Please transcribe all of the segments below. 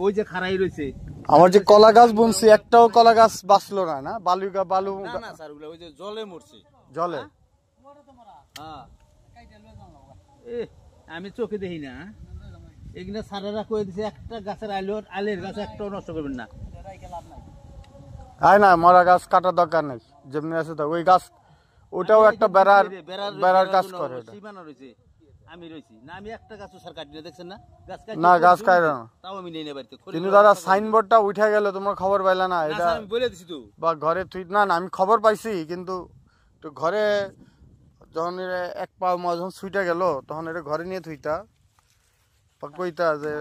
ওই যে খাড়াই রয়েছে আমার যে কলা গাছ বুনছি একটাও কলা গাছ বাঁচলো না, না বালু বালু না স্যার ওগুলো ওই যে জলে মরছে জলে। হ্যাঁ আমি চোখে দেখি না এগুলো সারারা কয়ে দিছে একটা গাছের আলের গাছ একটাও নষ্ট করবেন না। আয় না মরা গাছ কাটার দরকার নেই, যেমনি আছে তো ওই গাছ ওটাও একটা বেড়ার কাজ করে। সীমানা রয়েছে আমি রয়েছি না, আমি একটা গাছ স্যার কাটি না, দেখছেন না গাছ না গাছ কাটে না, তাও আমি নেই না বাড়িতে। কিন্তু দাদা সাইনবোর্ডটা উঠে গেল, তোমরা খবর পাইলা না? এটা আমি বলে দিছি তো বা ঘরে তুই না না আমি খবর পাইছি, কিন্তু তো ঘরে যখন এক পা যখন ছুইটা গেল তখন এটা ঘরে নিয়ে থুইতা কইতা যে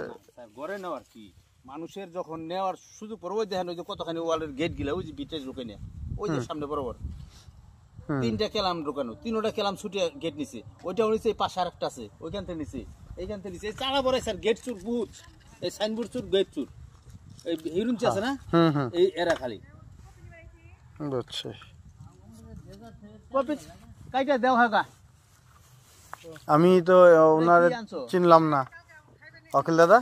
ঘরে নেওয়ার কি মানুষের যখন নেওয়ার সুযোগ পড়বে দেখেন ওই যে কতখানি ওয়ালের গেট গিলা ওই যে বিটের ঢুকে নেয় ওই যে সামনে বরাবর তিনটা কেলাম ঢুকানো, তিনটা কেলাম ছুটে গেট নিছে, ওইটাও নিচে পাশে আর একটা আছে ওইখান থেকে নিচে এইখান থেকে নিচে চালা বড় স্যার গেট চুর বহুত এই সাইনবোর্ড চুর গেট চুর এই হিরুনচি আছে না এই এরা খালি বুঝছে। কপি কাইটা দেও হাগা আমি তো ওনার চিনলাম না। অখিল দাদা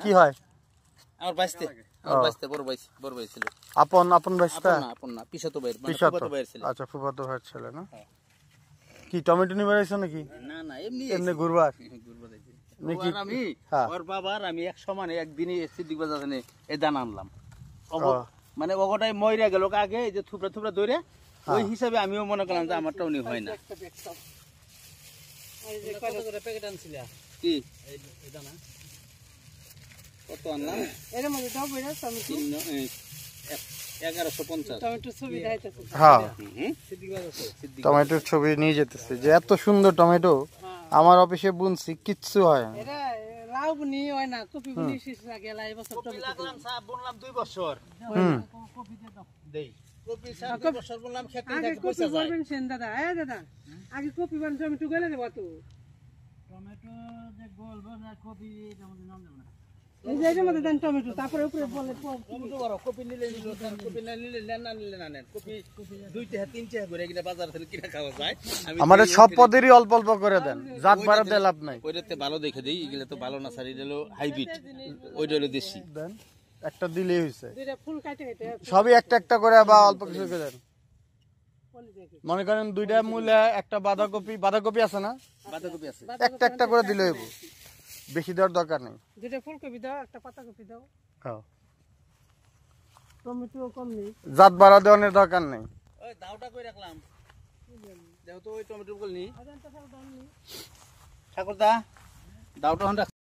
কি হয়? আমার বাইসতে বড় ভাই ছিল। আপন বাইসতা? আপন না পিছাতো ভাই ছিল। আচ্ছা ফুফাতো ভাইয়ের ছেলে না? কি টমেটো নিয়ে বেড়াইছো নাকি? না না এমনি ঘুরবার আমি ওর বাবার আমি এক সমানে একদিনই সিদ্দিক বাজার এই দান আনলাম, মানে ওগোটাই মইরা গেল আগে এই যে থুপড়া ধরে ওই হিসাবে আমিও মনে করলাম যে আমারটা উনি হয় না। কি কত আনলাম? 1150 টমেটোর ছবি নিয়ে যেতেছে যে এত সুন্দর টমেটো আমার অফিসে বুনছি কিচ্ছু হয় না। বুনলাম 2 বছর আমাদের সব পদেরই অল্প অল্প করে দেন, জাত বাড়াতে লাভ নাই। ওইটাতে ভালো দেখে দেই, এগুলো তো ভালো না স্যার, এটা হলো হাইব্রিড, ওইটা হলো দেশি। দেন একটা দিলেই হইছে, সবই একটা একটা করে বা অল্প কিছু করে দেন। মনে করেন 2টা মূলা একটা বাঁধাকপি আছে না? বাঁধাকপি আছে, একটা একটা করে দিলে হইব, বেশি দেওয়ার দরকার নেই। 2টা ফুলকপি দাও, একটা পাতাকপি দাও। হ্যাঁ টমেটো কম নেই, জাত বাড়া দেওয়ার দরকার নেই। ওই দাওটা কই রাখলাম দেখো তো, ওই টমেটো গুলো নি ঠাকুরদা দাওটা হন রাখছি।